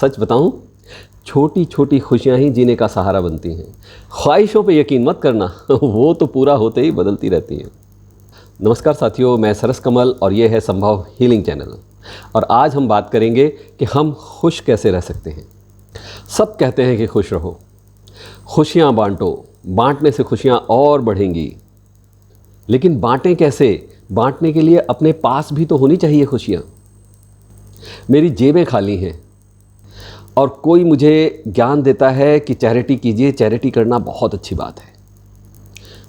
सच बताऊं, छोटी छोटी खुशियां ही जीने का सहारा बनती हैं। ख्वाहिशों पे यकीन मत करना, वो तो पूरा होते ही बदलती रहती हैं। नमस्कार साथियों, मैं सरस कमल और ये है संभव हीलिंग चैनल। और आज हम बात करेंगे कि हम खुश कैसे रह सकते हैं। सब कहते हैं कि खुश रहो, खुशियाँ बांटो, बांटने से खुशियाँ और बढ़ेंगी। लेकिन बांटें कैसे? बांटने के लिए अपने पास भी तो होनी चाहिए खुशियाँ। मेरी जेबें खाली हैं और कोई मुझे ज्ञान देता है कि चैरिटी कीजिए, चैरिटी करना बहुत अच्छी बात है।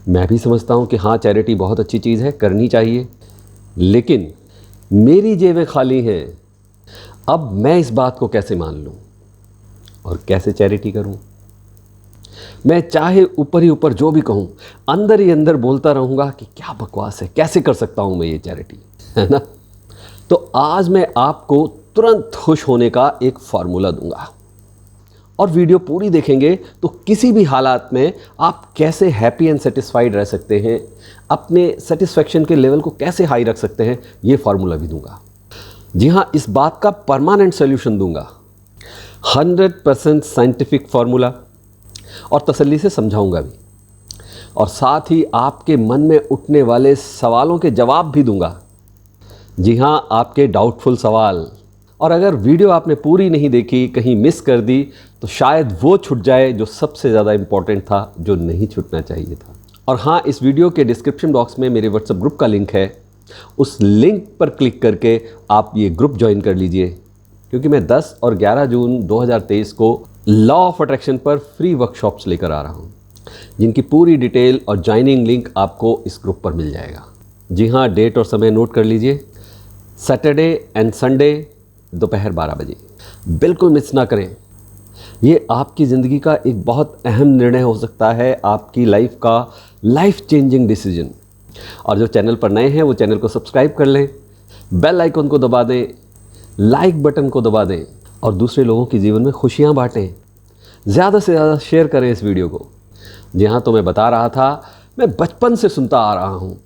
मैं भी समझता हूँ कि हाँ, चैरिटी बहुत अच्छी चीज़ है, करनी चाहिए। लेकिन मेरी जेबें खाली हैं, अब मैं इस बात को कैसे मान लूँ और कैसे चैरिटी करूँ? मैं चाहे ऊपर ही ऊपर जो भी कहूँ, अंदर ही अंदर बोलता रहूँगा कि क्या बकवास है, कैसे कर सकता हूँ मैं ये चैरिटी, है ना? तो आज मैं आपको तुरंत खुश होने का एक फार्मूला दूंगा और वीडियो पूरी देखेंगे तो किसी भी हालात में आप कैसे हैप्पी एंड सेटिस्फाइड रह सकते हैं, अपने सेटिस्फैक्शन के लेवल को कैसे हाई रख सकते हैं, ये फार्मूला भी दूंगा। जी हाँ, इस बात का परमानेंट सॉल्यूशन दूंगा, 100% साइंटिफिक फार्मूला, और तसल्ली से समझाऊंगा भी। और साथ ही आपके मन में उठने वाले सवालों के जवाब भी दूंगा। जी हाँ, आपके डाउटफुल सवाल। और अगर वीडियो आपने पूरी नहीं देखी, कहीं मिस कर दी, तो शायद वो छूट जाए जो सबसे ज़्यादा इम्पॉर्टेंट था, जो नहीं छूटना चाहिए था। और हाँ, इस वीडियो के डिस्क्रिप्शन बॉक्स में मेरे व्हाट्सएप ग्रुप का लिंक है। उस लिंक पर क्लिक करके आप ये ग्रुप ज्वाइन कर लीजिए, क्योंकि मैं 10 और 11 जून 2023 को लॉ ऑफ अट्रैक्शन पर फ्री वर्कशॉप्स लेकर आ रहा हूँ, जिनकी पूरी डिटेल और ज्वाइनिंग लिंक आपको इस ग्रुप पर मिल जाएगा। जी हाँ, डेट और समय नोट कर लीजिए, सैटरडे एंड संडे दोपहर 12 बजे। बिल्कुल मिस ना करें। ये आपकी ज़िंदगी का एक बहुत अहम निर्णय हो सकता है, आपकी लाइफ का लाइफ चेंजिंग डिसीजन। और जो चैनल पर नए हैं वो चैनल को सब्सक्राइब कर लें, बेल आइकन को दबा दें, लाइक बटन को दबा दें और दूसरे लोगों के जीवन में खुशियाँ बांटें। ज़्यादा से ज़्यादा शेयर करें इस वीडियो को। जी हाँ, तो मैं बता रहा था, मैं बचपन से सुनता आ रहा हूँ।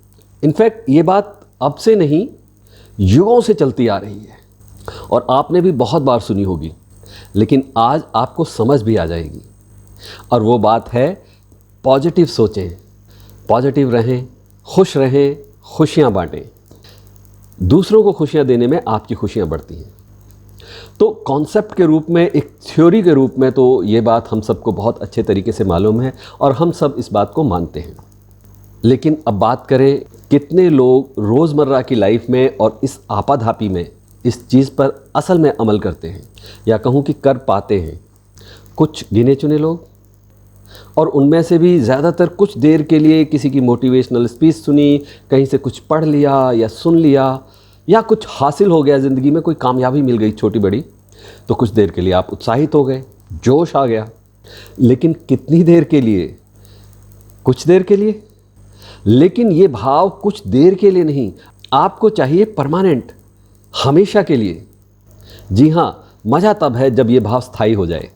इनफैक्ट ये बात अब से नहीं, युगों से चलती आ रही है और आपने भी बहुत बार सुनी होगी, लेकिन आज आपको समझ भी आ जाएगी। और वो बात है, पॉजिटिव सोचें, पॉजिटिव रहें, खुश रहें, खुशियाँ बांटें। दूसरों को खुशियाँ देने में आपकी खुशियाँ बढ़ती हैं। तो कॉन्सेप्ट के रूप में, एक थ्योरी के रूप में तो ये बात हम सबको बहुत अच्छे तरीके से मालूम है और हम सब इस बात को मानते हैं। लेकिन अब बात करें, कितने लोग रोज़मर्रा की लाइफ में और इस आपाधापी में इस चीज़ पर असल में अमल करते हैं, या कहूँ कि कर पाते हैं? कुछ गिने चुने लोग, और उनमें से भी ज़्यादातर कुछ देर के लिए किसी की मोटिवेशनल स्पीच सुनी, कहीं से कुछ पढ़ लिया या सुन लिया, या कुछ हासिल हो गया ज़िंदगी में, कोई कामयाबी मिल गई छोटी बड़ी, तो कुछ देर के लिए आप उत्साहित हो गए, जोश आ गया। लेकिन कितनी देर के लिए? कुछ देर के लिए। लेकिन ये भाव कुछ देर के लिए नहीं, आपको चाहिए परमानेंट, हमेशा के लिए। जी हाँ, मज़ा तब है जब ये भाव स्थायी हो जाए।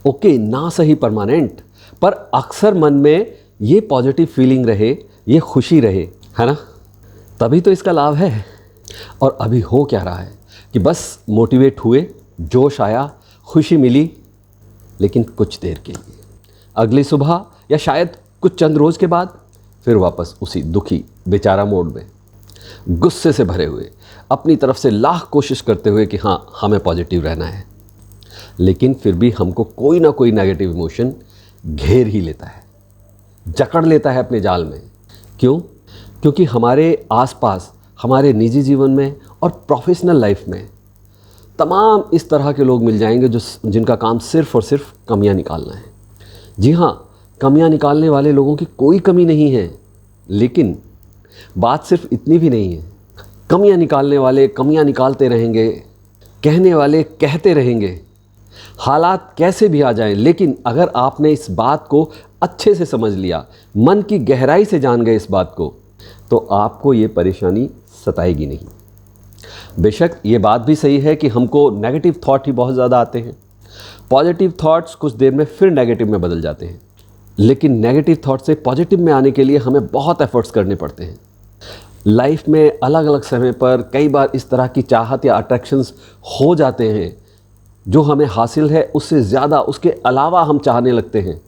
ओके, ना सही परमानेंट, पर अक्सर मन में ये पॉजिटिव फीलिंग रहे, ये खुशी रहे, है ना? तभी तो इसका लाभ है। और अभी हो क्या रहा है कि बस मोटिवेट हुए, जोश आया, खुशी मिली, लेकिन कुछ देर के लिए। अगली सुबह या शायद कुछ चंद रोज़ के बाद फिर वापस उसी दुखी बेचारा मोड में, गुस्से से भरे हुए, अपनी तरफ से लाख कोशिश करते हुए कि हाँ, हमें पॉजिटिव रहना है। लेकिन फिर भी हमको कोई ना कोई नेगेटिव इमोशन घेर ही लेता है, जकड़ लेता है अपने जाल में। क्यों? क्योंकि हमारे आसपास, हमारे निजी जीवन में और प्रोफेशनल लाइफ में तमाम इस तरह के लोग मिल जाएंगे जिनका काम सिर्फ़ और सिर्फ कमियां निकालना है। जी हाँ, कमियां निकालने वाले लोगों की कोई कमी नहीं है, लेकिन बात सिर्फ इतनी भी नहीं है। कमियां निकालने वाले कमियां निकालते रहेंगे, कहने वाले कहते रहेंगे, हालात कैसे भी आ जाएं, लेकिन अगर आपने इस बात को अच्छे से समझ लिया, मन की गहराई से जान गए इस बात को, तो आपको ये परेशानी सताएगी नहीं। बेशक ये बात भी सही है कि हमको नेगेटिव थॉट ही बहुत ज़्यादा आते हैं। पॉजिटिव थॉट्स कुछ देर में फिर नेगेटिव में बदल जाते हैं, लेकिन नेगेटिव थॉट से पॉजिटिव में आने के लिए हमें बहुत एफर्ट्स करने पड़ते हैं। लाइफ में अलग अलग समय पर कई बार इस तरह की चाहत या अट्रैक्शंस हो जाते हैं जो हमें हासिल है उससे ज़्यादा, उसके अलावा हम चाहने लगते हैं।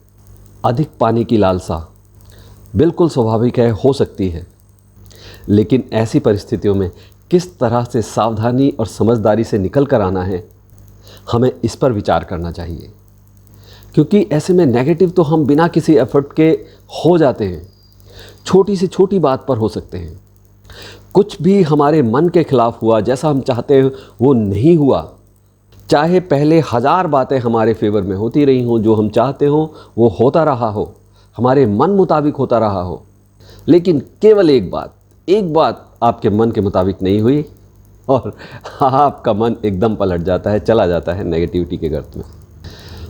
अधिक पाने की लालसा बिल्कुल स्वाभाविक है, हो सकती है, लेकिन ऐसी परिस्थितियों में किस तरह से सावधानी और समझदारी से निकल कर आना है, हमें इस पर विचार करना चाहिए। क्योंकि ऐसे में नेगेटिव तो हम बिना किसी एफर्ट के हो जाते हैं, छोटी से छोटी बात पर हो सकते हैं। कुछ भी हमारे मन के खिलाफ हुआ, जैसा हम चाहते हैं वो नहीं हुआ, चाहे पहले 1000 बातें हमारे फेवर में होती रही हों, जो हम चाहते हों वो होता रहा हो, हमारे मन मुताबिक होता रहा हो, लेकिन केवल एक बात आपके मन के मुताबिक नहीं हुई और आपका मन एकदम पलट जाता है, चला जाता है नेगेटिविटी के गर्त में।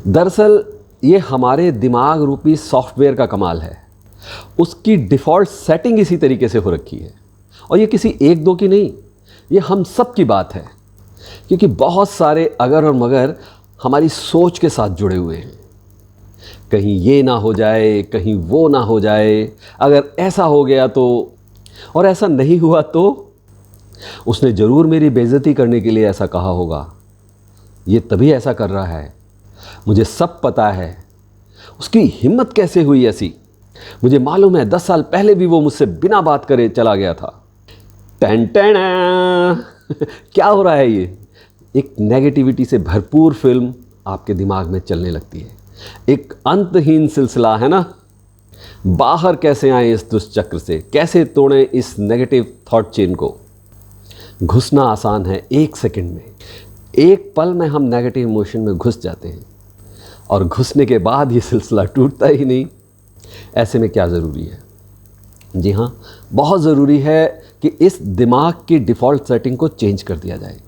दरअसल ये हमारे दिमाग रूपी सॉफ्टवेयर का कमाल है। उसकी डिफ़ॉल्ट सेटिंग इसी तरीके से हो रखी है, और ये किसी एक दो की नहीं, ये हम सब की बात है। क्योंकि बहुत सारे अगर और मगर हमारी सोच के साथ जुड़े हुए हैं। कहीं ये ना हो जाए, कहीं वो ना हो जाए, अगर ऐसा हो गया तो, और ऐसा नहीं हुआ तो, उसने ज़रूर मेरी बेइज्जती करने के लिए ऐसा कहा होगा, ये तभी ऐसा कर रहा है, मुझे सब पता है, उसकी हिम्मत कैसे हुई ऐसी, मुझे मालूम है 10 साल पहले भी वो मुझसे बिना बात करे चला गया था। टेन टेन क्या हो रहा है ये? एक नेगेटिविटी से भरपूर फिल्म आपके दिमाग में चलने लगती है। एक अंतहीन सिलसिला है ना। बाहर कैसे आए इस दुष्चक्र से, कैसे तोड़ें इस नेगेटिव थॉट चेन को? घुसना आसान है, 1 सेकंड में, एक पल में हम नेगेटिव इमोशन में घुस जाते हैं, और घुसने के बाद ये सिलसिला टूटता ही नहीं। ऐसे में क्या ज़रूरी है? जी हाँ, बहुत ज़रूरी है कि इस दिमाग की डिफ़ॉल्ट सेटिंग को चेंज कर दिया जाए।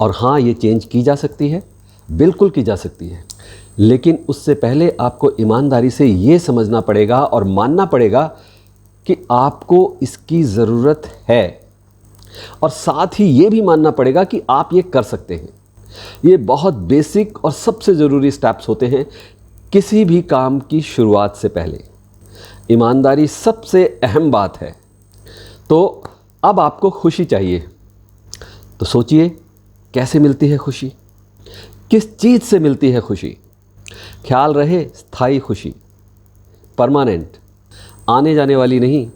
और हाँ, ये चेंज की जा सकती है, बिल्कुल की जा सकती है, लेकिन उससे पहले आपको ईमानदारी से ये समझना पड़ेगा और मानना पड़ेगा कि आपको इसकी ज़रूरत है, और साथ ही ये भी मानना पड़ेगा कि आप ये कर सकते हैं। ये बहुत बेसिक और सबसे ज़रूरी स्टेप्स होते हैं किसी भी काम की शुरुआत से पहले। ईमानदारी सबसे अहम बात है। तो अब आपको खुशी चाहिए, तो सोचिए कैसे मिलती है खुशी, किस चीज़ से मिलती है खुशी? ख्याल रहे, स्थायी खुशी, परमानेंट, आने जाने वाली नहीं।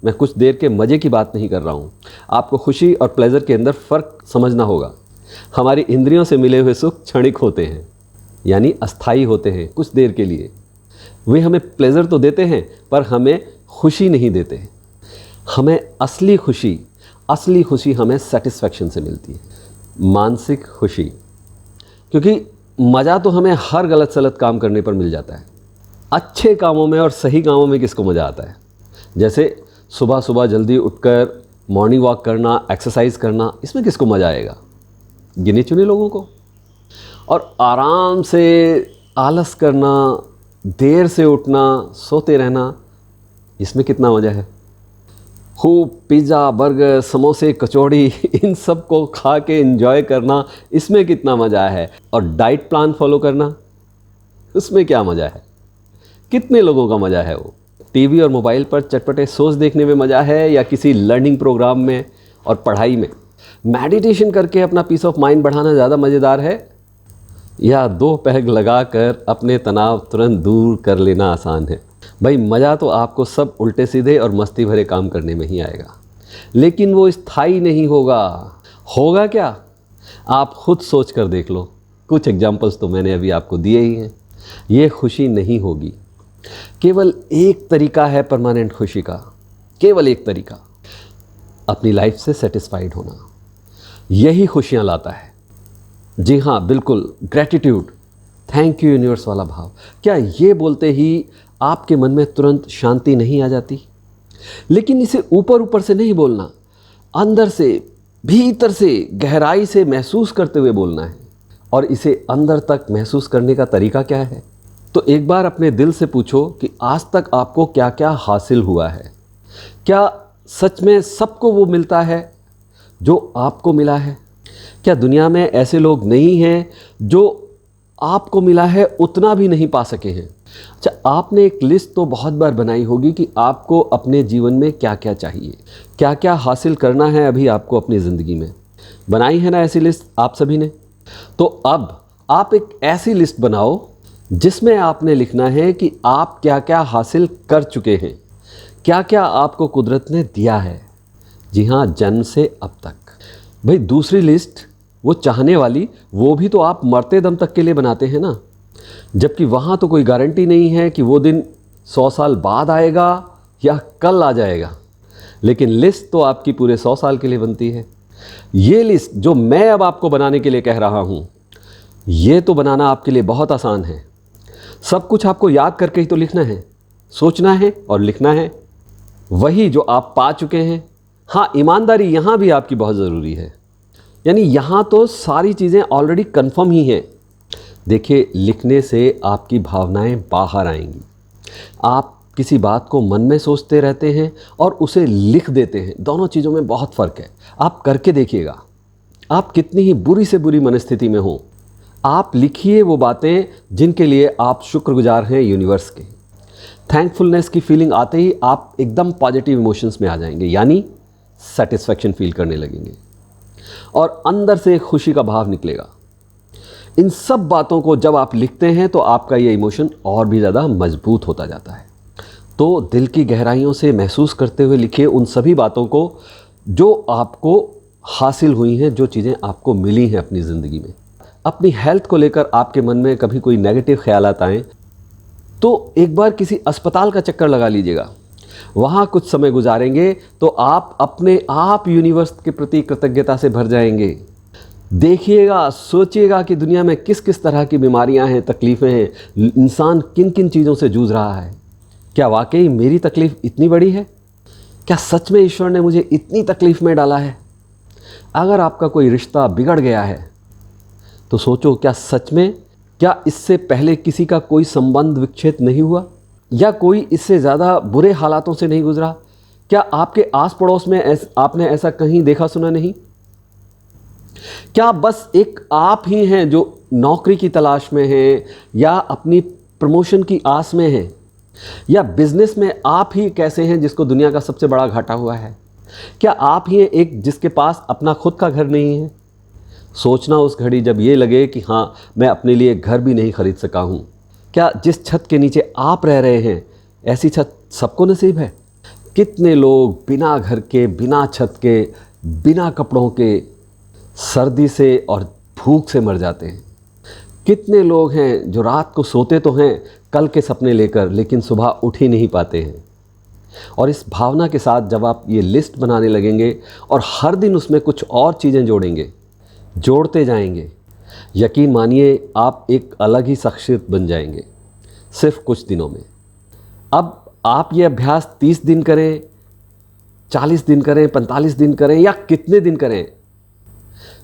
मैं कुछ देर के मज़े की बात नहीं कर रहा हूँ। आपको खुशी और प्लेज़र के अंदर फ़र्क समझना होगा। हमारी इंद्रियों से मिले हुए सुख क्षणिक होते हैं, यानी अस्थायी होते हैं, कुछ देर के लिए। वे हमें प्लेज़र तो देते हैं, पर हमें खुशी नहीं देते। हमें असली खुशी हमें सेटिस्फैक्शन से मिलती है, मानसिक खुशी। क्योंकि मज़ा तो हमें हर गलत सलत काम करने पर मिल जाता है। अच्छे कामों में और सही कामों में किसको मज़ा आता है? जैसे सुबह सुबह जल्दी उठकर मॉर्निंग वॉक करना, एक्सरसाइज करना, इसमें किसको मज़ा आएगा? गिने चुने लोगों को। और आराम से आलस करना, देर से उठना, सोते रहना, इसमें कितना मज़ा है? खूब पिज़्ज़ा, बर्गर, समोसे, कचौड़ी, इन सब को खा के एंजॉय करना, इसमें कितना मज़ा है? और डाइट प्लान फॉलो करना, उसमें क्या मज़ा है? कितने लोगों का मज़ा है वो? टीवी और मोबाइल पर चटपटे शोज़ देखने में मज़ा है, या किसी लर्निंग प्रोग्राम में और पढ़ाई में? मेडिटेशन करके अपना पीस ऑफ माइंड बढ़ाना ज़्यादा मज़ेदार है, या 2 पैग लगाकर अपने तनाव तुरंत दूर कर लेना आसान है? भाई, मज़ा तो आपको सब उल्टे सीधे और मस्ती भरे काम करने में ही आएगा, लेकिन वो स्थायी नहीं होगा। होगा क्या? आप खुद सोच कर देख लो। कुछ एग्जाम्पल्स तो मैंने अभी आपको दिए ही हैं। ये खुशी नहीं होगी। केवल एक तरीका है परमानेंट खुशी का, केवल एक तरीका, अपनी लाइफ से सेटिस्फाइड होना। यही खुशियाँ लाता है। जी हाँ, बिल्कुल, ग्रैटिट्यूड, थैंक यू यूनिवर्स वाला भाव। क्या ये बोलते ही आपके मन में तुरंत शांति नहीं आ जाती? लेकिन इसे ऊपर ऊपर से नहीं बोलना, अंदर से, भीतर से, गहराई से महसूस करते हुए बोलना है। और इसे अंदर तक महसूस करने का तरीका क्या है? तो एक बार अपने दिल से पूछो कि आज तक आपको क्या क्या हासिल हुआ है। क्या सच में सबको वो मिलता है जो आपको मिला है? क्या दुनिया में ऐसे लोग नहीं हैं जो आपको मिला है उतना भी नहीं पा सके हैं? अच्छा, आपने एक लिस्ट तो बहुत बार बनाई होगी कि आपको अपने जीवन में क्या क्या चाहिए, क्या क्या हासिल करना है अभी आपको अपनी ज़िंदगी में। बनाई है ना ऐसी लिस्ट आप सभी ने? तो अब आप एक ऐसी लिस्ट बनाओ जिसमें आपने लिखना है कि आप क्या क्या हासिल कर चुके हैं, क्या क्या आपको कुदरत ने दिया है। जी हाँ, जन्म से अब तक। भाई दूसरी लिस्ट वो चाहने वाली, वो भी तो आप मरते दम तक के लिए बनाते हैं ना, जबकि वहाँ तो कोई गारंटी नहीं है कि वो दिन 100 साल बाद आएगा या कल आ जाएगा, लेकिन लिस्ट तो आपकी पूरे 100 साल के लिए बनती है। ये लिस्ट जो मैं अब आपको बनाने के लिए कह रहा हूँ, ये तो बनाना आपके लिए बहुत आसान है। सब कुछ आपको याद करके ही तो लिखना है, सोचना है और लिखना है, वही जो आप पा चुके हैं। हाँ, ईमानदारी यहाँ भी आपकी बहुत ज़रूरी है, यानी यहाँ तो सारी चीज़ें ऑलरेडी कन्फर्म ही हैं। देखिए, लिखने से आपकी भावनाएं बाहर आएंगी। आप किसी बात को मन में सोचते रहते हैं और उसे लिख देते हैं, दोनों चीज़ों में बहुत फ़र्क है। आप करके देखिएगा, आप कितनी ही बुरी से बुरी मनस्थिति में हो, आप लिखिए वो बातें जिनके लिए आप शुक्रगुजार हैं यूनिवर्स के। थैंकफुलनेस की फीलिंग आते ही आप एकदम पॉजिटिव इमोशंस में आ जाएंगे, यानी सेटिस्फैक्शन फील करने लगेंगे और अंदर से खुशी का भाव निकलेगा। इन सब बातों को जब आप लिखते हैं तो आपका ये इमोशन और भी ज़्यादा मजबूत होता जाता है। तो दिल की गहराइयों से महसूस करते हुए लिखिए उन सभी बातों को जो आपको हासिल हुई हैं, जो चीज़ें आपको मिली हैं अपनी ज़िंदगी में। अपनी हेल्थ को लेकर आपके मन में कभी कोई नेगेटिव ख्यालात आएँ तो एक बार किसी अस्पताल का चक्कर लगा लीजिएगा। वहाँ कुछ समय गुजारेंगे तो आप अपने आप यूनिवर्स के प्रति कृतज्ञता से भर जाएंगे। देखिएगा, सोचिएगा कि दुनिया में किस किस तरह की बीमारियां हैं, तकलीफ़ें हैं, इंसान किन किन चीज़ों से जूझ रहा है। क्या वाकई मेरी तकलीफ़ इतनी बड़ी है? क्या सच में ईश्वर ने मुझे इतनी तकलीफ़ में डाला है? अगर आपका कोई रिश्ता बिगड़ गया है तो सोचो, क्या सच में, क्या इससे पहले किसी का कोई संबंध विच्छेद नहीं हुआ, या कोई इससे ज़्यादा बुरे हालातों से नहीं गुजरा? क्या आपके आस पड़ोस में आपने ऐसा कहीं देखा सुना नहीं? क्या बस एक आप ही हैं जो नौकरी की तलाश में हैं, या अपनी प्रमोशन की आस में हैं, या बिजनेस में आप ही कैसे हैं जिसको दुनिया का सबसे बड़ा घाटा हुआ है? क्या आप ही हैं एक जिसके पास अपना खुद का घर नहीं है? सोचना उस घड़ी जब ये लगे कि हाँ, मैं अपने लिए घर भी नहीं खरीद सका हूँ। क्या जिस छत के नीचे आप रह रहे हैं, ऐसी छत सबको नसीब है? कितने लोग बिना घर के, बिना छत के, बिना कपड़ों के, सर्दी से और भूख से मर जाते हैं। कितने लोग हैं जो रात को सोते तो हैं कल के सपने लेकर, लेकिन सुबह उठ ही नहीं पाते हैं। और इस भावना के साथ जब आप ये लिस्ट बनाने लगेंगे और हर दिन उसमें कुछ और चीज़ें जोड़ेंगे, जोड़ते जाएंगे, यकीन मानिए आप एक अलग ही शख्सियत बन जाएंगे सिर्फ कुछ दिनों में। अब आप ये अभ्यास 30 दिन करें, 40 दिन करें, 45 दिन करें, या कितने दिन करें,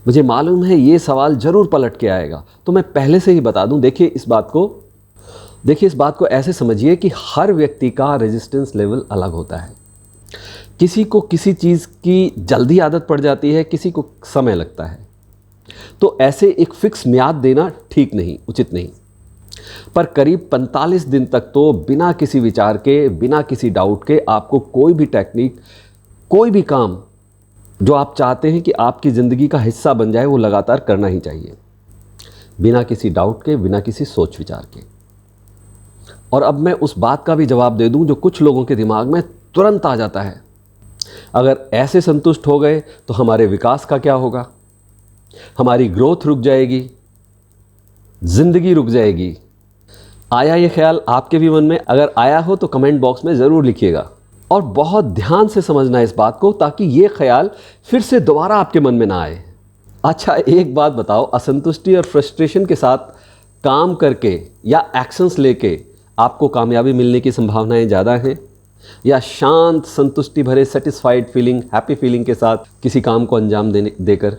मुझे मालूम है ये सवाल ज़रूर पलट के आएगा। तो मैं पहले से ही बता दूं, देखिए इस बात को ऐसे समझिए कि हर व्यक्ति का रेजिस्टेंस लेवल अलग होता है। किसी को किसी चीज़ की जल्दी आदत पड़ जाती है, किसी को समय लगता है। तो ऐसे एक फिक्स म्याद देना ठीक नहीं, उचित नहीं। पर करीब 45 दिन तक तो बिना किसी विचार के, बिना किसी डाउट के आपको कोई भी टेक्निक, कोई भी काम जो आप चाहते हैं कि आपकी ज़िंदगी का हिस्सा बन जाए, वो लगातार करना ही चाहिए, बिना किसी डाउट के, बिना किसी सोच विचार के। और अब मैं उस बात का भी जवाब दे दूं जो कुछ लोगों के दिमाग में तुरंत आ जाता है, अगर ऐसे संतुष्ट हो गए तो हमारे विकास का क्या होगा? हमारी ग्रोथ रुक जाएगी, ज़िंदगी रुक जाएगी। आया ये ख्याल आपके भी मन में? अगर आया हो तो कमेंट बॉक्स में ज़रूर लिखिएगा, और बहुत ध्यान से समझना इस बात को, ताकि ये ख्याल फिर से दोबारा आपके मन में ना आए। अच्छा, एक बात बताओ, असंतुष्टि और फ्रस्ट्रेशन के साथ काम करके या एक्शंस लेके आपको कामयाबी मिलने की संभावनाएं ज़्यादा हैं, या शांत, संतुष्टि भरे, सेटिस्फाइड फीलिंग, हैप्पी फीलिंग के साथ किसी काम को अंजाम देकर?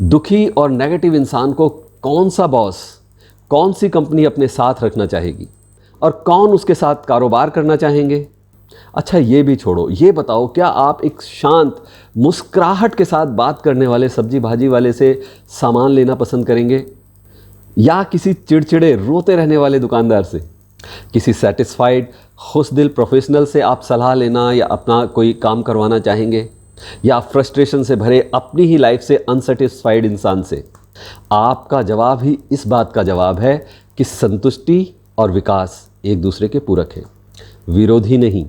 दुखी और नेगेटिव इंसान को कौन सा बॉस, कौन सी कंपनी अपने साथ रखना चाहेगी, और कौन उसके साथ कारोबार करना चाहेंगे? अच्छा, ये भी छोड़ो, ये बताओ, क्या आप एक शांत, मुस्कुराहट के साथ बात करने वाले सब्जी भाजी वाले से सामान लेना पसंद करेंगे, या किसी चिड़चिड़े, रोते रहने वाले दुकानदार से? किसी सेटिस्फाइड, खुशदिल प्रोफेशनल से आप सलाह लेना या अपना कोई काम करवाना चाहेंगे, या फ्रस्ट्रेशन से भरे अपनी ही लाइफ से अनसेटिस्फाइड इंसान से? आपका जवाब ही इस बात का जवाब है कि संतुष्टि और विकास एक दूसरे के पूरक हैं, विरोधी नहीं।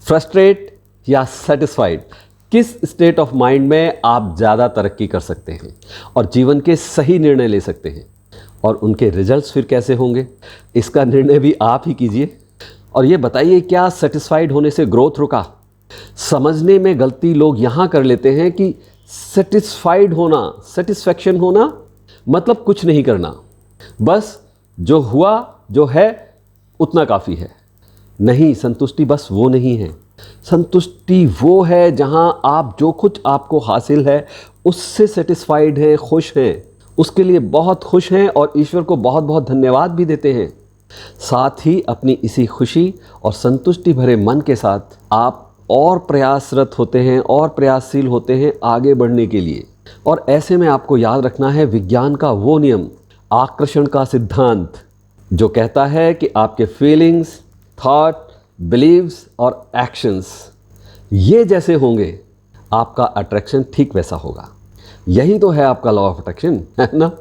फ्रस्ट्रेट या सेटिस्फाइड, किस स्टेट ऑफ माइंड में आप ज़्यादा तरक्की कर सकते हैं और जीवन के सही निर्णय ले सकते हैं, और उनके रिजल्ट्स फिर कैसे होंगे, इसका निर्णय भी आप ही कीजिए। और ये बताइए, क्या सेटिस्फाइड होने से ग्रोथ रुका? समझने में गलती लोग यहाँ कर लेते हैं कि सेटिस्फाइड होना, सेटिस्फैक्शन होना मतलब कुछ नहीं करना, बस जो हुआ जो है उतना काफ़ी है। नहीं, संतुष्टि बस वो नहीं है। संतुष्टि वो है जहाँ आप जो कुछ आपको हासिल है उससे सेटिस्फाइड हैं, खुश हैं, उसके लिए बहुत खुश हैं और ईश्वर को बहुत बहुत धन्यवाद भी देते हैं। साथ ही अपनी इसी खुशी और संतुष्टि भरे मन के साथ आप और प्रयासरत होते हैं और प्रयासशील होते हैं आगे बढ़ने के लिए। और ऐसे में आपको याद रखना है विज्ञान का वो नियम, आकर्षण का सिद्धांत, जो कहता है कि आपके फीलिंग्स, थॉट, बिलीव्स और एक्शंस ये जैसे होंगे आपका अट्रैक्शन ठीक वैसा होगा। यही तो है आपका लॉ ऑफ अट्रैक्शन, है ना?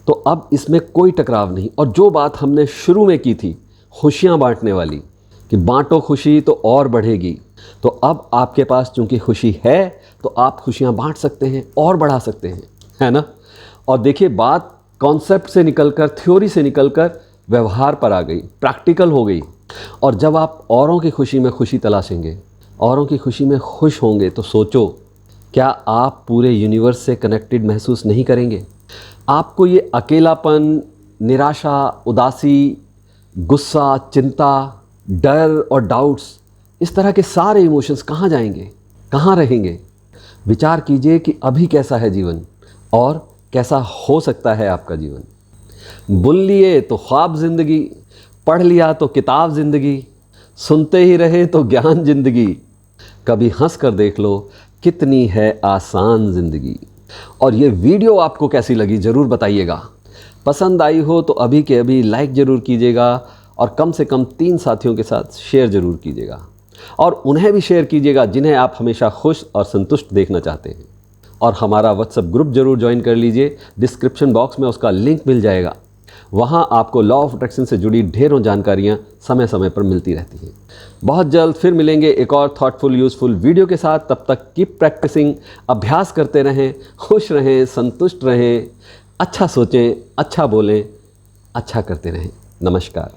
तो अब इसमें कोई टकराव नहीं। और जो बात हमने शुरू में की थी खुशियाँ बांटने वाली, कि बांटो खुशी तो और बढ़ेगी, तो अब आपके पास चूंकि खुशी है तो आप खुशियाँ बांट सकते हैं और बढ़ा सकते हैं, है ना? और देखिए, बात कॉन्सेप्ट से निकलकर, थ्योरी से निकलकर व्यवहार पर आ गई, प्रैक्टिकल हो गई। और जब आप औरों की खुशी में खुशी तलाशेंगे, औरों की खुशी में खुश होंगे, तो सोचो, क्या आप पूरे यूनिवर्स से कनेक्टेड महसूस नहीं करेंगे? आपको ये अकेलापन, निराशा, उदासी, गुस्सा, चिंता, डर और डाउट्स, इस तरह के सारे इमोशंस कहाँ जाएंगे, कहाँ रहेंगे? विचार कीजिए कि अभी कैसा है जीवन और कैसा हो सकता है आपका जीवन। बुन लिए तो ख्वाब ज़िंदगी, पढ़ लिया तो किताब ज़िंदगी, सुनते ही रहे तो ज्ञान ज़िंदगी, कभी हंस कर देख लो कितनी है आसान ज़िंदगी। और ये वीडियो आपको कैसी लगी ज़रूर बताइएगा। पसंद आई हो तो अभी के अभी लाइक ज़रूर कीजिएगा और कम से कम 3 साथियों के साथ शेयर ज़रूर कीजिएगा। और उन्हें भी शेयर कीजिएगा जिन्हें आप हमेशा खुश और संतुष्ट देखना चाहते हैं। और हमारा व्हाट्सएप ग्रुप ज़रूर ज्वाइन कर लीजिए, डिस्क्रिप्शन बॉक्स में उसका लिंक मिल जाएगा। वहाँ आपको लॉ ऑफ अट्रैक्शन से जुड़ी ढेरों जानकारियाँ समय समय पर मिलती रहती हैं। बहुत जल्द फिर मिलेंगे एक और थॉटफुल यूज़फुल वीडियो के साथ। तब तक कीप प्रैक्टिसिंग, अभ्यास करते रहें, खुश रहें, संतुष्ट रहें, अच्छा सोचें, अच्छा बोलें, अच्छा करते रहें। नमस्कार।